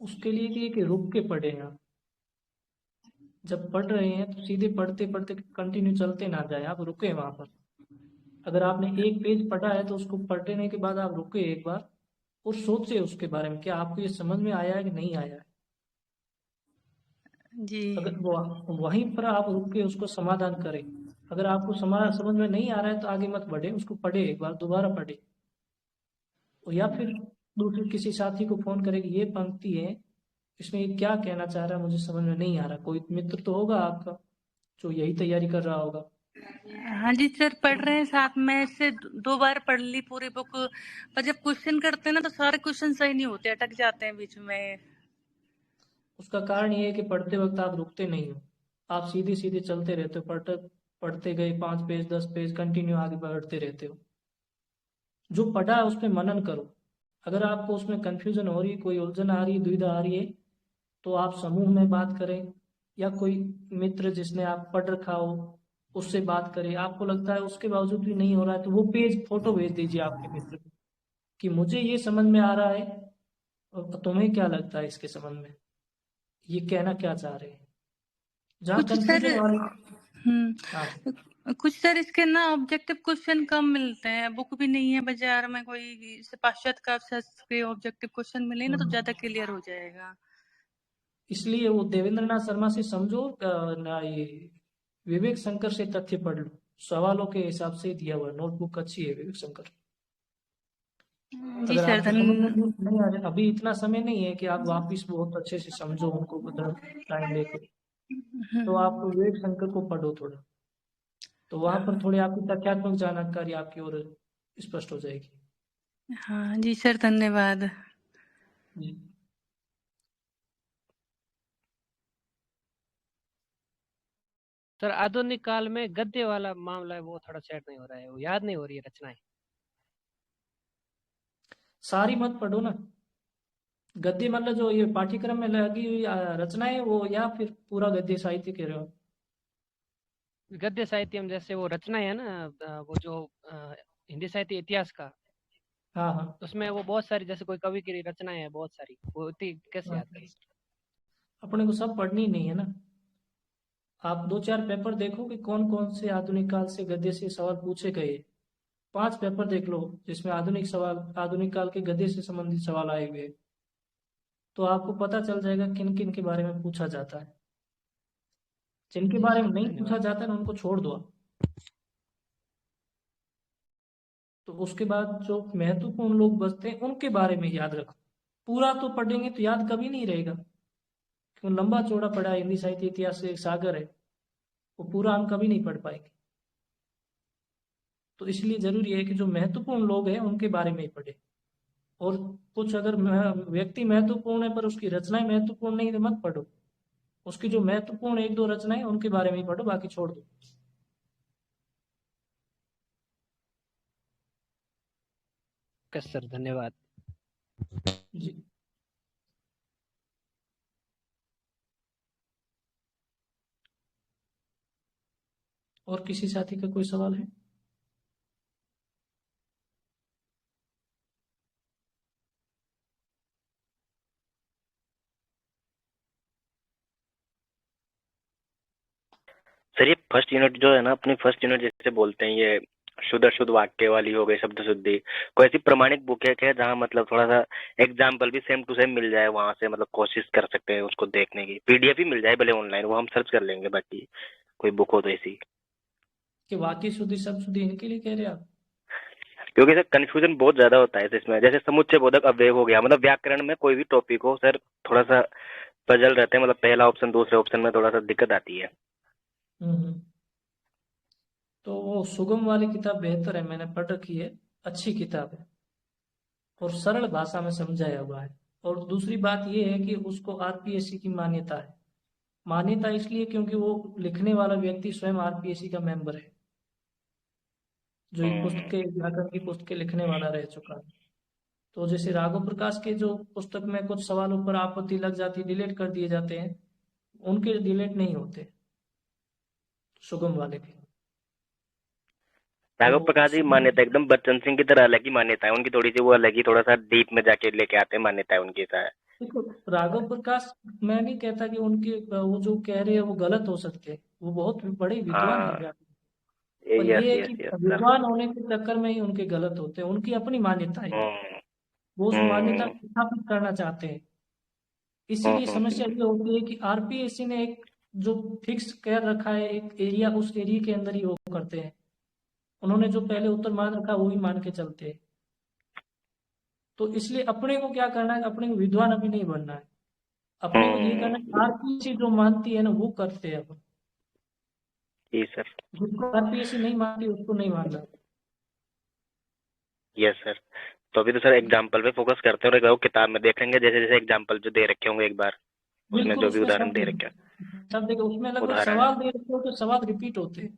उसके लिए कि रुक के पढ़े आप। जब पढ़ रहे हैं तो सीधे पढ़ते पढ़ते कंटिन्यू चलते ना जाए, आप रुके वहां पर। अगर आपने एक पेज पढ़ा है तो उसको पढ़ने के बाद आप रुके एक बार और सोचे उसके बारे में, क्या आपको ये समझ में आया है कि नहीं आया है। जी अगर वहीं पर आप रुक के उसको समाधान करें। अगर आपको समाधान समझ में नहीं आ रहा है तो आगे मत बढ़े, उसको पढ़े, एक बार दोबारा पढ़े, और या फिर दूसरे किसी साथी को फोन करें कि ये पंक्ति है, इसमें ये क्या कहना चाह रहा है, मुझे समझ में नहीं आ रहा। कोई मित्र तो होगा आपका जो यही तैयारी कर रहा होगा। हाँ जी सर, पढ़ रहे हैं साथ में, से 2 बार पढ़ ली पूरी बुक, पर जब क्वेश्चन करते हैं ना तो सारे क्वेश्चन सही नहीं होते, अटक जाते हैं बीच में। उसका कारण ये है कि पढ़ते वक्त आप रुकते नहीं हो, आप सीधे सीधे चलते रहते हो, पढ़ते गए 5 पेज 10 पेज कंटिन्यू आगे बढ़ते रहते हो। जो पढ़ा है उसमें मनन करो। अगर आपको उसमें कंफ्यूजन हो रही है, कोई उलझन आ रही है, दुविधा आ रही है, तो आप समूह में बात करें या कोई मित्र जिसने आप पढ़ रखा हो उससे बात करें। आपको लगता है उसके बावजूद भी नहीं हो रहा है तो वो पेज फोटो भेज दीजिए आपके मित्र को कि मुझे ये समझ में आ रहा है, और तुम्हें क्या लगता है इसके संबंध में, ये कहना क्या चाह रहे हैं। जहाँ कुछ सर कंफ्यूजन वाले। हाँ, कुछ सर इसके ना ऑब्जेक्टिव क्वेश्चन कम मिलते हैं, बुक भी नहीं है बाजार में कोई, इससे पाश्चात्य काव्य शास्त्र के ऑब्जेक्टिव क्वेश्चन मिले ना तो ज्यादा क्लियर हो जाएगा। इसलिए वो देवेंद्र नाथ शर्मा से समझो, ना ये विवेक शंकर से तथ्य पढ़ लो, सवालों के हिसाब से दिया हुआ नोटबुक अच्छी है विवेक शंकर। जी अगर सर, आपको समझ में नहीं आ रहा, अभी इतना समय नहीं है कि आप वापिस बहुत अच्छे से समझो उनको टाइम लेकर, तो आप विवेक शंकर को पढ़ो थोड़ा, तो वहां पर थोड़ी आपकी तथ्यात्मक जानकारी आपकी ओर स्पष्ट हो जाएगी। हाँ जी सर, धन्यवाद जी। सर आधुनिक काल में गद्य वाला मामला है, वो थोड़ा सेट नहीं हो रहा है, वो याद नहीं हो रही है रचनाएं। सारी मत पढ़ो ना, गद्य मतलब जो ये पाठ्यक्रम में लगी हुई रचनाएं वो, या फिर पूरा गद्य साहित्य कह रहे हो? गद्य साहित्य में जैसे वो रचनाएं है ना, वो जो हिंदी साहित्य इतिहास का, हाँ हाँ। उसमें वो बहुत सारी, जैसे कोई कवि की रचनाएं हैं बहुत सारी, वो इतनी कैसे याद करें सर? अपने को सब पढ़नी नहीं है ना। आप 2-4 पेपर देखो कि कौन कौन से आधुनिक काल से गद्य से सवाल पूछे गए, 5 पेपर देख लो जिसमें आधुनिक काल के गद्य से संबंधित सवाल आए हुए हैं, तो आपको पता चल जाएगा किन किन के बारे में पूछा जाता है। जिनके जी बारे में सर, नहीं धन्यवाद। पूछा जाता है ना, उनको छोड़ दो आप। तो उसके बाद जो महत्वपूर्ण लोग बचते हैं उनके बारे में याद रखो। पूरा तो पढ़ेंगे तो याद कभी नहीं रहेगा, क्यों लंबा चौड़ा पढ़ा है, हिंदी साहित्य इतिहास से एक सागर है, वो पूरा हम कभी नहीं पढ़ पाएंगे। तो इसलिए जरूरी है कि जो महत्वपूर्ण लोग हैं उनके बारे में ही पढ़े। और कुछ अगर व्यक्ति महत्वपूर्ण है पर उसकी रचनाएं महत्वपूर्ण नहीं तो मत पढ़ो। उसकी जो महत्वपूर्ण 1-2 रचनाएं उनके बारे में ही पढ़ो, बाकी छोड़ दो। ओके सर, धन्यवाद। जी। और किसी साथी का कोई सवाल है? सर ये फर्स्ट यूनिट जो है ना, अपनी फर्स्ट यूनिट जैसे बोलते हैं, ये शुद्ध अशुद्ध वाक्य वाली हो गई, शब्द शुद्धि, कोई ऐसी प्रमाणिक बुक है क्या जहाँ मतलब थोड़ा सा एग्जाम्पल भी सेम टू सेम मिल जाए, वहां से मतलब कोशिश कर सकते हैं उसको देखने की, पीडीएफ ही मिल जाए भले ऑनलाइन, वो हम सर्च कर लेंगे, बाकी कोई बुक हो तो ऐसी। कि वाक्य शुद्धि शब्द शुद्धि इनके लिए कह रहे हैं आप? क्योंकि सर कंफ्यूजन बहुत ज्यादा होता है इसमें, जैसे समुच्चय बोधक अव्यय हो गया, मतलब व्याकरण में कोई भी टॉपिक हो सर, थोड़ा सा पजल रहते हैं, मतलब पहला ऑप्शन दूसरे ऑप्शन में थोड़ा सा दिक्कत आती है। तो वो सुगम वाली किताब बेहतर है, मैंने पढ़ रखी है, अच्छी किताब है और सरल भाषा में समझाया हुआ है। और दूसरी बात ये है कि उसको आरपीएससी की मान्यता है। मान्यता इसलिए क्योंकि वो लिखने वाला व्यक्ति स्वयं आरपीएससी का मेंबर है, जो ये पुस्तकें व्याकरण की पुस्तकें लिखने वाला रह चुका है। तो जैसे राघव प्रकाश के जो पुस्तक में कुछ सवालों पर आपत्ति लग जाती है, डिलीट कर दिए जाते हैं, उनके डिलीट नहीं होते सुगम वाले के। राघव तो प्रकाश जी मान्यता एकदम बच्चन सिंह की तरह अलग ही मान्यता है उनकी, थोड़ी सी वो अलग ही, थोड़ा सा डीप में जाके लेके आते हैं मान्यता है उनकी सा है। देखो राघव प्रकाश, मैं नहीं कहता कि उनके वो जो कह रहे हैं वो गलत हो सकते हैं, वो बहुत बड़े विद्वान है हाँ, व्याकरण। पर यस ये है यस कि यस सर। विद्वान होने के चक्कर में ही उनके गलत होते हैं, उनकी अपनी मान्यता है, हम्म वो उस मान्यता हम्म को स्थापित करना चाहते हैं। हम्म इसीलिए हम्म, समस्या हम्म, ये होती है कि आरपीएससी ने एक जो फिक्स कर रखा है एक एरिया, उस एरिया के अंदर ही वो करते हैं। उन्होंने जो पहले उत्तर मान रखा है वो ही मान के चलते हैं। तो इसलिए अपने को क्या करना है, अपने को विद्वान अभी नहीं बनना है, अपने को ये करना है आरपीएससी जो मानती है ना वो करते हैं अपन। जी सर। जिसको आरपीएससी नहीं मानती उसको नहीं मानना। Yes sir. तो अभी तो सर एग्जाम्पल पे फोकस करते हैं, और एक बार वो किताब में देख लेंगे, जैसे जैसे एग्जाम्पल जो दे रखे होंगे एक बार, उसमें बिल्कुल जो भी उसमें उदाहरण दे रखे हैं, सब देखो उसमें लगभग उदाहरण। सवाल दे रखे हो तो सवाल रिपीट होते हैं।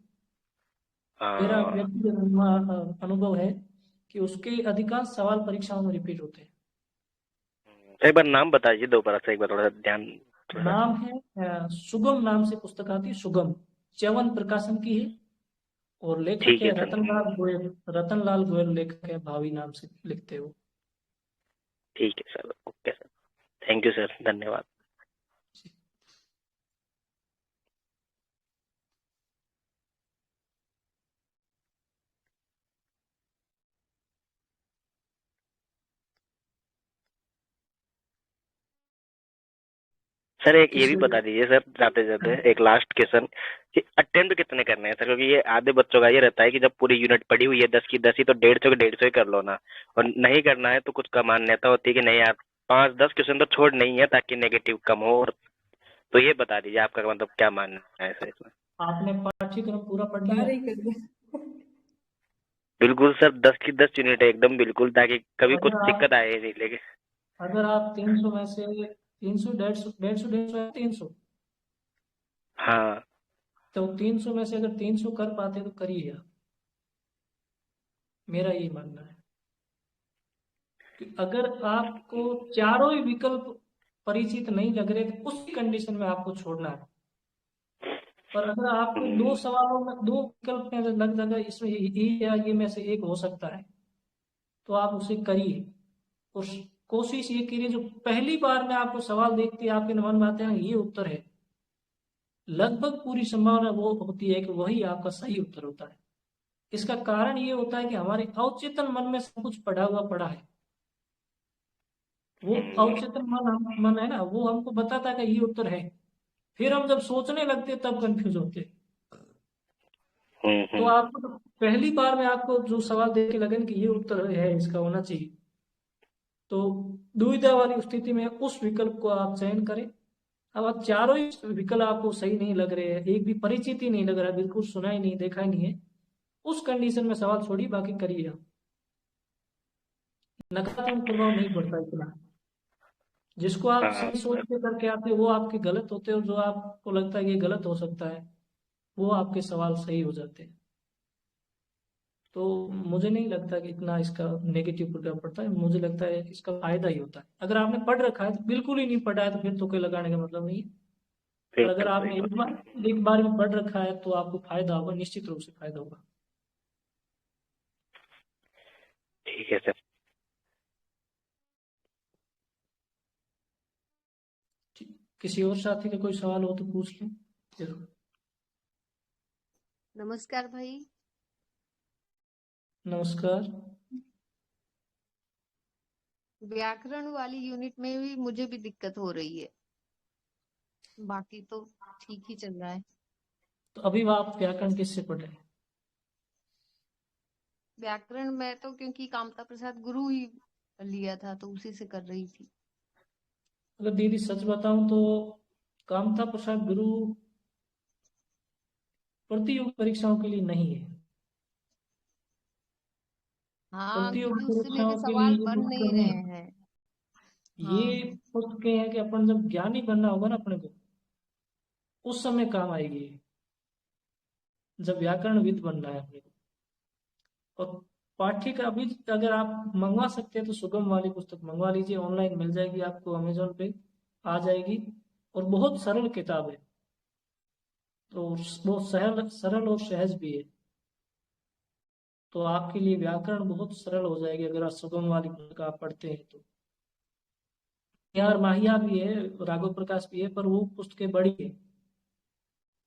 मेरा हाँ, व्यक्तिगत अनुभव है कि उसके अधिकांश सवाल परीक्षाओं में रिपीट होते हैं। एक बार नाम बता दीजिए दोबारा से, एक बार थोड़ा सा ध्यान, थोड़ा सा। नाम है सुगम, नाम से पुस्तक आती है, सुगम, च्यवन प्रकाशन की है और लेखक ठीक है है सर, रतनलाल गोयल। रतनलाल गोयल लेखक है, भावी नाम से लिखते हो। ठीक है sir, okay sir, thank you sir, धन्यवाद। सर एक ये भी किसी बता दीजिए सर, जाते जाते एक लास्ट क्वेश्चन, कि अटेम्प्ट कितने करने हैं सर, क्योंकि ये आधे बच्चों का ये रहता है कि जब पूरी यूनिट पढ़ी हुई है 10 की 10 ही, तो 150 के 150 ही कर लो ना, और नहीं करना है तो कुछ का मान्यता होती है कि नहीं यार 5-10 क्वेश्चन तो छोड़ नहीं है ताकि नेगेटिव कम हो, और तो ये बता दीजिए आपका मतलब क्या मानना है सर इसमें। आपने पाठ्यक्रम पूरा पढ़ लिया? बारह ही कर दिया। बिल्कुल सर, 10 की 10 यूनिट है एकदम बिल्कुल, ताकि कभी कुछ अगर आप दिक्कत आए नहीं, लेकिन अगर आप 300 में से 300, 150, 300 हाँ। तो 300 में से अगर 300 कर पाते तो करिए आप। मेरा ये मानना है कि अगर आपको चारों ही विकल्प परिचित नहीं लग रहे तो उसी कंडीशन में आपको छोड़ना है। पर अगर आपको दो सवालों में, दो विकल्प में लग जाएगा इसमें ये या ये में से एक हो सकता है, तो आप उसे करिए। और कोशिश ये करिए जो पहली बार में आपको सवाल देखते हैं आपके मन में आते हैं ये उत्तर है, लगभग पूरी संभावना वो होती है कि वही आपका सही उत्तर होता है। इसका कारण ये होता है कि हमारे अवचेतन मन में सब कुछ पड़ा हुआ पड़ा है। वो अवचेतन मन है ना, वो हमको बताता है कि ये उत्तर है, फिर हम जब सोचने लगते तब कंफ्यूज होते। तो आपको तो पहली बार में आपको जो सवाल देख के लगे कि ये उत्तर है, इसका होना चाहिए, तो दुविधा वाली स्थिति में उस विकल्प को आप चयन करें। अब आप चारों ही विकल्प आपको सही नहीं लग रहे हैं, एक भी परिचित ही नहीं लग रहा है, बिल्कुल सुना ही नहीं, देखा ही नहीं है, उस कंडीशन में सवाल छोड़िए, बाकी करिए आप। नकारात्मक प्रभाव नहीं पड़ता इतना। जिसको आप हाँ सही सोच के करके आते हो वो आपके गलत होते हैं, और जो आपको लगता है कि ये गलत हो सकता है वो आपके सवाल सही हो जाते हैं। तो मुझे नहीं लगता कि इतना इसका नेगेटिव प्रभाव पड़ता है, मुझे लगता है इसका फायदा ही होता है। अगर आपने पढ़ रखा है तो बिल्कुल ही नहीं पढ़ा है तो फिर तो कोई लगाने का मतलब नहीं है। और अगर बिल्कुल आपने सही बात। एक बार में पढ़ रखा है तो आपको फायदा होगा, निश्चित रूप से फायदा होगा। ठीक है सर। ठीक। किसी और साथी का कोई सवाल हो तो पूछ लें जरूर। नमस्कार भाई। नमस्कार। व्याकरण वाली यूनिट में भी मुझे भी दिक्कत हो रही है, बाकी तो ठीक ही चल रहा है। तो अभी आप व्याकरण किससे पढ़ रहे हैं? व्याकरण मैं तो क्योंकि कामता प्रसाद गुरु ही लिया था तो उसी से कर रही थी। अगर दीदी सच बताऊं तो कामता प्रसाद गुरु प्रतियोगी परीक्षाओं के लिए नहीं है। हाँ, प्रतियोगी क्योंकि उससे मेरे परीक्षाओं के लिए सवाल ये बन नहीं पुस्तक नहीं रहे है। हैं। ये हाँ। पुस्तकें हैं कि अपन जब ज्ञानी बनना होगा ना अपने को, उस समय काम आएगी ये, जब व्याकरणविद बनना है अपने को। और पाठ्य का अभी अगर आप मंगवा सकते हैं तो सुगम वाली पुस्तक मंगवा लीजिए, ऑनलाइन मिल जाएगी आपको, अमेजोन पे आ जाएगी, और बहुत सरल किताब है, तो बहुत सरल सरल और सहज भी है। तो आपके लिए व्याकरण बहुत सरल हो जाएगी अगर आप सुगम वाली पुस्तक आप पढ़ते हैं तो। यार माहिया भी है, राघव प्रकाश भी है, पर वो पुस्तकें बड़ी है,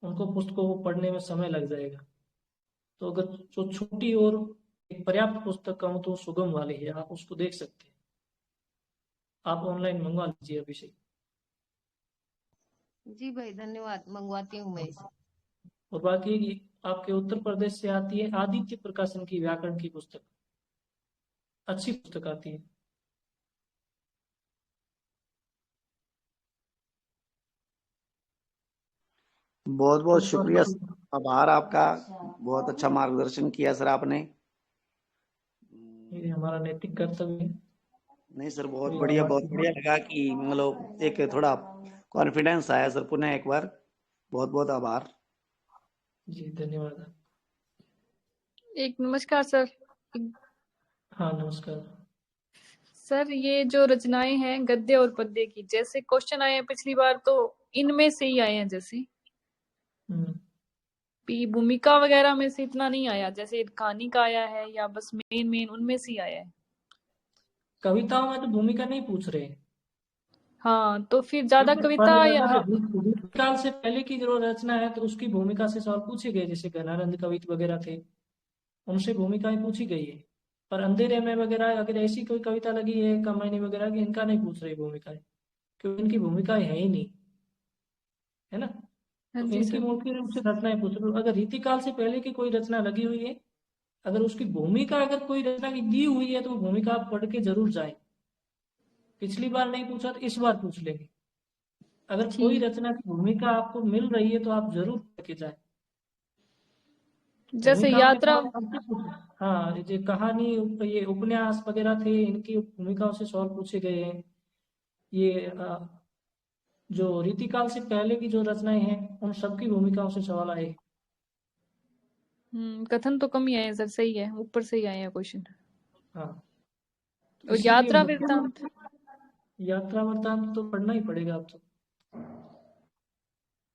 उनको पुस्तकों को पढ़ने में समय लग जाएगा। तो अगर जो छोटी और एक पर्याप्त पुस्तक कहूँ तो सुगम वाली है, आप उसको देख सकते हैं। आप ऑनलाइन मंगवा लीजिए अभी से। जी भाई, धन्यवाद, मंगवाती हूँ मैं इसे। और बाकी आपके उत्तर प्रदेश से आती है आदित्य प्रकाशन की व्याकरण की पुस्तक, अच्छी पुस्तक आती है। बहुत बहुत और शुक्रिया बाकी सर, आभार आपका। बहुत अच्छा मार्गदर्शन किया सर आपने। ये हमारा नैतिक कर्तव्य है। नहीं सर, बहुत कोई बढ़िया, बहुत आभार बढ़िया लगा कि मतलब एक थोड़ा कॉन्फिडेंस आया सर, पुनः एक बार बहुत बहुत आभार। जी धन्यवाद। एक नमस्कार सर। हाँ नमस्कार। सर ये जो रचनाएं हैं गद्य और पद्य की, जैसे क्वेश्चन आए हैं पिछली बार तो इनमें से ही आए हैं, जैसे भूमिका वगैरह में से इतना नहीं आया, जैसे कहानी का आया है या बस मेन मेन उनमें से ही आया है। कविताओं में तो भूमिका नहीं पूछ रहे हैं। हाँ, तो फिर ज्यादा पर कविता या अगर रीतिकाल से पहले की जो रचना है तो उसकी भूमिका से सवाल पूछे गए, जैसे घनानंद कवित वगैरह थे, उनसे भूमिकाएं पूछी गई है। पर अंधेरे में वगैरह अगर ऐसी कोई कविता लगी है, कमायनी वगैरह की, इनका नहीं पूछ रही भूमिकाएं, क्योंकि इनकी भूमिकाएं है ही नहीं, है ना। हाँ तो जी इनकी सर। मुख्य रूप से रचनाएं पूछ रहे हो। अगर रीतिकाल से पहले की कोई रचना लगी हुई है, अगर उसकी भूमिका अगर कोई रचना की दी हुई है तो वो भूमिका आप पढ़ के जरूर जाए। पिछली बार नहीं पूछा तो इस बार पूछ लेंगे। अगर कोई ठीक, रचना की भूमिका आपको मिल रही है तो आप जरूर पढ़ के जाए। जैसे भूमिकाओं के यात्रा। सवाल हमसे पूछे। हाँ, ये कहानी, ये उपन्यास वगैरह थे, इनकी भूमिकाओं से सवाल पूछे गए हैं। ये जो रीतिकाल से पहले की जो रचनाएं हैं उन सबकी भूमिकाओं से सवाल आए। कथन तो कम ही आए हैं सर, सही है, ऊपर से ही आए हैं क्वेश्चन। हाँ, तो और इसीलिए यात्रा वृत्तांत। यात्रा वृत्तांत तो पढ़ना ही पड़ेगा अब तो,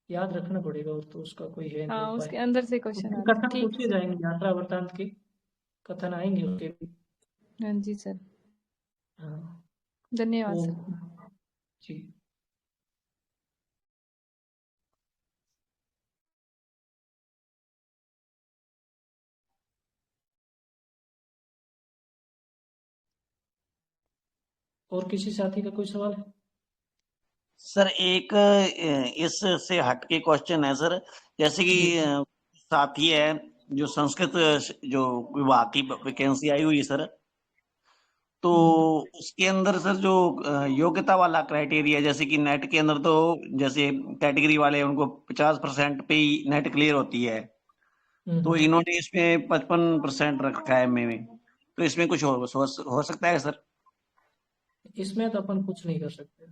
याद रखना पड़ेगा, और तो उसका कोई है नहीं हाँ, उपाय। उसके अंदर से क्वेश्चन उसके आते हैं। कथन ठीक है पूछे सर। जाएंगे, यात्रा वृत्तांत के कथन आएंगे उसके भी। हाँ जी सर, हाँ धन्यवाद वो सर। जी। और किसी साथी का कोई सवाल है? सर एक इससे हटके क्वेश्चन है सर, जैसे कि साथी है जो संस्कृत जो विभाग की वैकेंसी आई हुई है सर, तो उसके अंदर सर जो योग्यता वाला क्राइटेरिया, जैसे कि नेट के अंदर तो जैसे कैटेगरी वाले उनको 50% पे ही नेट क्लियर होती है, तो इन्होंने इसमें 55% रखा है में, तो इसमें कुछ हो सकता है सर? इसमें तो अपन कुछ नहीं कर सकते।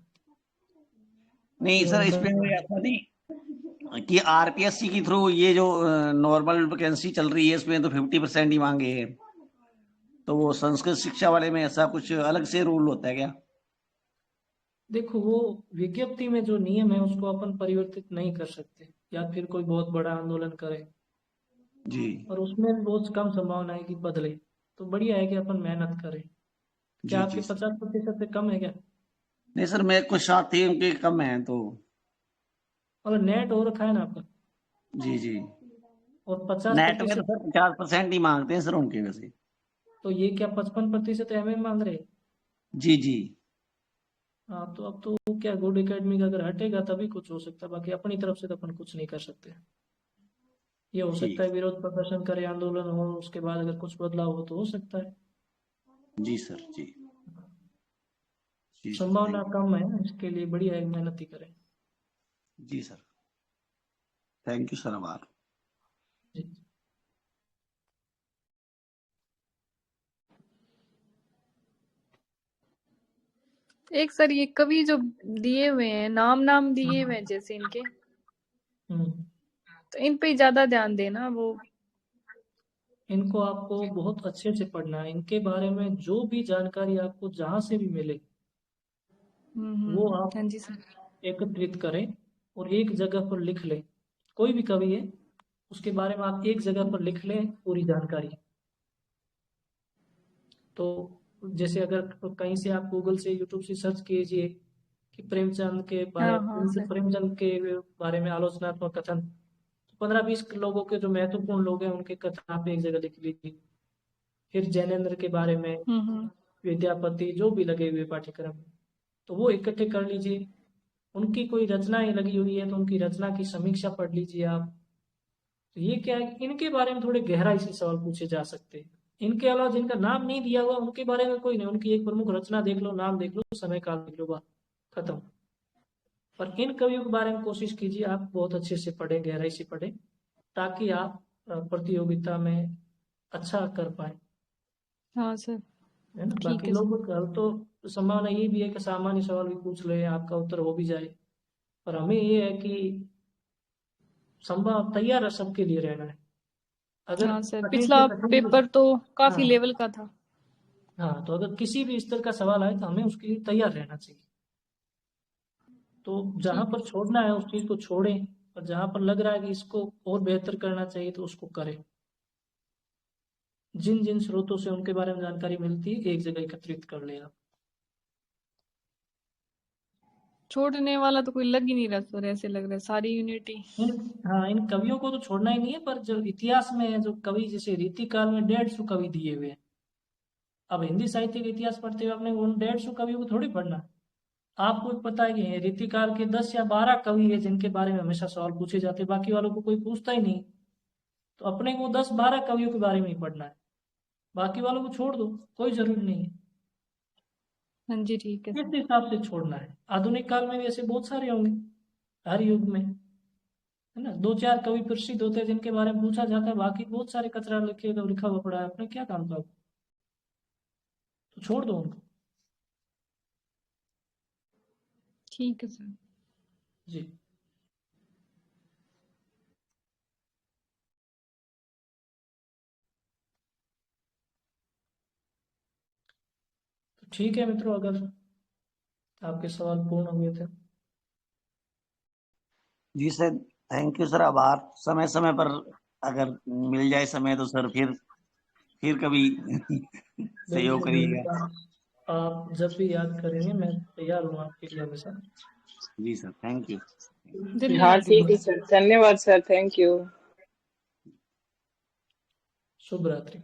नहीं सर, इसमें ऐसा नहीं कि आरपीएससी के थ्रू ये जो नॉर्मल वैकेंसी चल रही है इसमें तो 50% ही मांगे हैं, तो वो संस्कृत शिक्षा वाले में ऐसा कुछ अलग से रूल होता है क्या? देखो, वो विज्ञप्ति में जो नियम है उसको अपन परिवर्तित नहीं कर सकते, या फिर कोई बहुत बड़ा आंदोलन करे जी, और उसमें बहुत कम संभावना है कि बदले। तो बढ़िया है कि अपन मेहनत करें। क्या आपके 50% से कम है क्या? नहीं सर, मेरे कुछ साथी उनके कम है तो। और नेट हो रखा है ना आपका? जी। और नेट में तो 50%, सर 50% ही मांगते हैं सर उनके वैसे। तो ये क्या 55% एमए मांग रहे? जी। हाँ, तो अब तो क्या गुड एकेडमी का अगर हटेगा तभी कुछ हो सकता है, बाकी अपनी तरफ से तो अपन कुछ नहीं कर सकते। ये हो सकता है विरोध प्रदर्शन करे, आंदोलन हो, उसके बाद अगर कुछ बदलाव हो तो हो सकता है। जी सर, जी। संभावना कम है, इसके लिए बढ़िया है, मेहनत ही करें। जी सर, थैंक यू सर। आभार। एक सर ये कवि जो दिए हुए हैं, नाम दिए हुए हैं जैसे इनके, तो इन पे ज्यादा ध्यान देना। वो इनको आपको बहुत अच्छे से पढ़ना है। इनके बारे में जो भी जानकारी आपको जहां से भी मिले वो आप हाँ जी सर। एकत्रित करें और एक जगह पर लिख लें। कोई भी कवि है उसके बारे में आप एक जगह पर लिख लें पूरी जानकारी। तो जैसे अगर कहीं से आप गूगल से, यूट्यूब से सर्च कीजिए कि प्रेमचंद के बारे में आलोचनात्मक कथन, तो 15-20 लोगों के जो महत्वपूर्ण लोग हैं उनके कथन आप एक जगह लिख लीजिए। फिर जैनेन्द्र के बारे में, विद्यापति, जो भी लगे हुए पाठ्यक्रम तो वो इकट्ठे कर लीजिए। उनकी कोई रचनाएं लगी हुई है तो उनकी रचना की समीक्षा पढ़ लीजिए आप। तो ये क्या है कि इनके बारे में थोड़े गहराई से सवाल पूछे जा सकते हैं। इनके अलावा जिनका नाम नहीं दिया हुआ उनके बारे में कोई नहीं, उनकी एक प्रमुख रचना देख लो, नाम देख लो, समय काल देख लो, बात खत्म। पर इन कवियों के बारे में कोशिश कीजिए आप बहुत अच्छे से पढ़ें, गहराई से पढ़ें, ताकि आप प्रतियोगिता में अच्छा कर पाए। हाँ सर, है ना? बाकी लोगों का तो संभावना ये भी है कि सामान्य सवाल भी पूछ ले, आपका उत्तर हो भी जाए, पर हमें ये है कि संभव तैयार सबके लिए रहना है। अगर हाँ सर, पिछला पेपर तो काफी लेवल का था। हाँ, तो अगर किसी भी स्तर का सवाल आए तो हमें उसके लिए तैयार रहना चाहिए। तो जहां पर छोड़ना है उस चीज को छोड़ें, और जहां पर लग रहा है कि इसको और बेहतर करना चाहिए तो उसको करें। जिन जिन स्रोतों से उनके बारे में जानकारी मिलती है एक जगह एकत्रित कर लें आप। छोड़ने वाला तो कोई लग ही नहीं रहा सर, ऐसे लग रहा है सारी यूनिटी। इन कवियों को तो छोड़ना ही नहीं है, पर जो इतिहास में है जो कवि, जैसे रीतिकाल में 150 कवि दिए हुए हैं। अब हिंदी साहित्य का इतिहास पढ़ते हुए आपने उन 150 कवियों को थोड़ी पढ़ना। आपको पता है कि रीतिकाल के 10 या 12 कवि है जिनके बारे में हमेशा सवाल पूछे जाते हैं, बाकी वालों को कोई पूछता ही नहीं। तो अपने को 10-12 कवियों के बारे में ही पढ़ना है, बाकी वालों को छोड़ दो, कोई जरूरी नहीं है। हाँ जी, ठीक है। इस हिसाब से छोड़ना है। आधुनिक काल में भी ऐसे बहुत सारे होंगे, हर युग में, है ना। 2-4 कवि प्रसिद्ध होते हैं जिनके बारे में पूछा जाता है, बाकी बहुत सारे कचरा लिखा हुआ पड़ा है, अपने क्या काम था, तो छोड़ दो उनको। ठीक है सर जी। तो ठीक है मित्रों, अगर आपके सवाल पूर्ण हुए थे। जी सर, थैंक यू सर। आभार। समय समय पर अगर मिल जाए समय तो सर फिर कभी सहयोग करिएगा। आप जब भी याद करेंगे मैं तैयार हूँ आपके लिए हमेशा। जी सर, थैंक यू। हाँ ठीक है सर, धन्यवाद सर, थैंक यू। शुभ रात्रि।